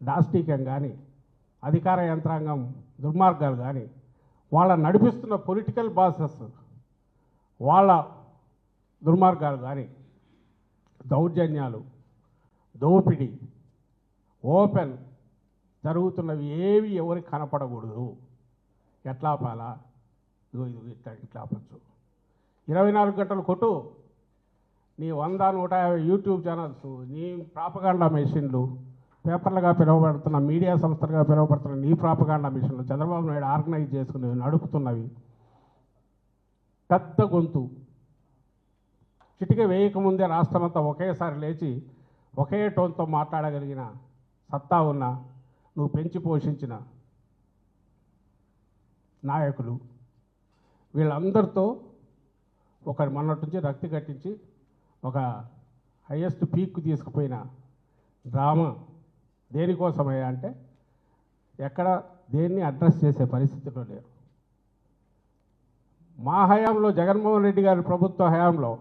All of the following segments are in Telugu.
దాష్టీకం కానీ అధికార యంత్రాంగం దుర్మార్గాలు కానీ వాళ్ళ నడిపిస్తున్న పొలిటికల్ బాసెస్ వాళ్ళ దుర్మార్గాలు కానీ దౌర్జన్యాలు దోపిడీ ఓపెన్ జరుగుతున్నవి ఏవి ఎవరికి కనపడకూడదు. ఎట్లా పాలా ఇది ఇట్లా ఆపచ్చు. 24 గంటలు కొట్టు నీ 100-150 యూట్యూబ్ ఛానల్స్, నీ ప్రాపగాండా మెషిన్లు, పేపర్లుగా పిలువబడుతున్న మీడియా సంస్థలుగా పిలువబడుతున్న నీ ప్రాపగాండా మిషన్లు చంద్రబాబు నాయుడు ఆర్గనైజ్ చేసుకుని నడుపుతున్నవి పెద్ద గొంతు చిటిక వేయకముందే రాష్ట్రమంతా ఒకేసారి లేచి ఒకే టోన్తో మాట్లాడగలిగిన సత్తా ఉన్న నువ్వు పెంచి పోషించిన నాయకులు వీళ్ళందరితో మొన్నటి నుంచి రక్తి కట్టించి ఒక హయ్యెస్ట్ పీక్కు తీసుకుపోయిన డ్రామా దేనికోసమయ్యా అంటే ఎక్కడ దేన్ని అడ్రస్ చేసే పరిస్థితిలో లేరు. మా హయాంలో జగన్మోహన్ రెడ్డి గారి ప్రభుత్వ హయాంలో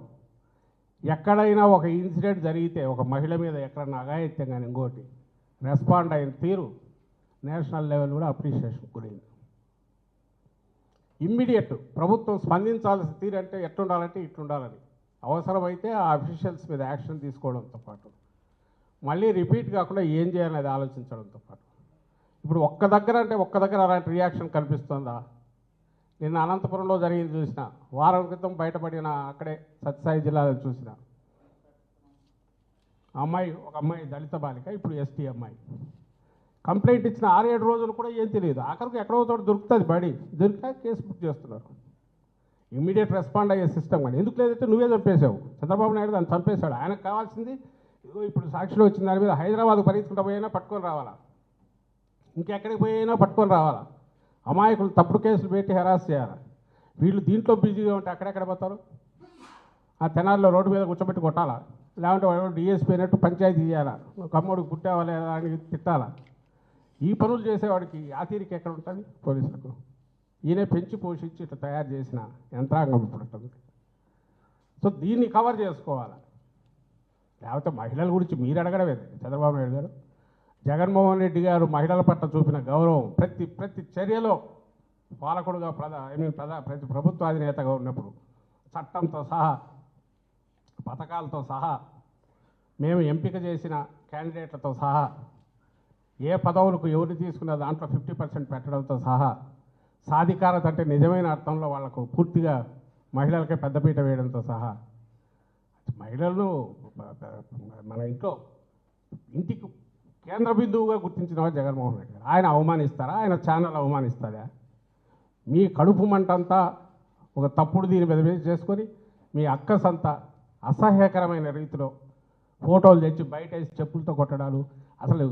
ఎక్కడైనా ఒక ఇన్సిడెంట్ జరిగితే ఒక మహిళ మీద ఎక్కడన్నా అఘాయిత్యం కానీ ఇంకోటి రెస్పాండ్ అయిన తీరు నేషనల్ లెవెల్ కూడా అప్రిషియేషన్ గురైంది. ఇమ్మీడియట్ ప్రభుత్వం స్పందించాల్సిన తీరు అంటే ఎట్లుండాలంటే ఇట్లుండాలని అవసరమైతే ఆ అఫీషియల్స్ మీద యాక్షన్ తీసుకోవడంతో పాటు మళ్ళీ రిపీట్ కాకుండా ఏం చేయాలనేది ఆలోచించడంతో పాటు ఇప్పుడు ఒక్క దగ్గర అలాంటి రియాక్షన్ కనిపిస్తుందా? నిన్న అనంతపురంలో జరిగింది చూసిన, వారం క్రితం బయటపడిన అక్కడే సత్యసాయి జిల్లాలో చూసిన ఒక అమ్మాయి దళిత బాలిక, ఇప్పుడు ఎస్టీ అమ్మాయి కంప్లైంట్ ఇచ్చిన 6-7 రోజులు కూడా ఏం తెలియదు. ఆఖరికి ఎక్కడో చోట దొరుకుతుంది బడి, దొరికా కేసు బుక్ చేస్తున్నారు. ఇమ్మీడియట్ రెస్పాండ్ అయ్యే సిస్టమ్ కానీ ఎందుకు లేదంటే నువ్వే చంపేశావు. చంద్రబాబు నాయుడు దాన్ని చంపేశాడు. ఆయనకు కావాల్సింది ఇప్పుడు సాక్షిలో వచ్చిన దాని మీద హైదరాబాద్ పరిగెత్తుకుంటూ పోయినా పట్టుకొని రావాలా, ఇంకెక్కడికి పోయినా పట్టుకొని రావాలా, అమాయకులు తప్పుడు కేసులు పెట్టి హెరాస్ చేయాలి. వీళ్ళు దీంట్లో బిజీగా ఉంటే అక్కడెక్కడ పోతారు? ఆ తెనాల్లో రోడ్డు మీద కూర్చోబెట్టి కొట్టాలా, లేకుంటే వాడు డిఎస్పీ అయినట్టు పంచాయతీ చేయాలా, కమ్మోడు కుట్టావా లేదా అని తిట్టాలా. ఈ పనులు చేసేవాడికి ఆ తీరిక ఎక్కడ ఉంటుంది పోలీసులకు? ఈయనే పెంచి పోషించి ఇట్లా తయారు చేసిన యంత్రాంగం ఇప్పుడు ఉంటుంది. సో దీన్ని కవర్ చేసుకోవాలి. లేకపోతే మహిళల గురించి మీరు అడగడమే చంద్రబాబు నాయుడు గారు. జగన్మోహన్ రెడ్డి గారు మహిళల పట్ల చూపిన గౌరవం ప్రతి చర్యలో పాలకుడుగా ప్రతి ప్రభుత్వ అధినేతగా ఉన్నప్పుడు చట్టంతో సహా పథకాలతో సహా మేము ఎంపిక చేసిన క్యాండిడేట్లతో సహా ఏ పదవులకు ఎవరిని తీసుకున్న దాంట్లో 50% పెట్టడంతో సహా సాధికారత అంటే నిజమైన అర్థంలో వాళ్లకు పూర్తిగా మహిళలకే పెద్దపీట వేయడంతో సహా మహిళలను మన ఇంటికి కేంద్ర బిందువుగా గుర్తించిన వాడు జగన్మోహన్ రెడ్డి గారు. ఆయన అవమానిస్తారా? ఆయన ఛానల్ అవమానిస్తారా? మీ కడుపు మంటంతా ఒక తప్పుడు దీని మీద చేసుకొని మీ అక్కసంతా అసహ్యకరమైన రీతిలో ఫోటోలు తెచ్చి బయట వేసి చెప్పులతో కొట్టడాలు అసలు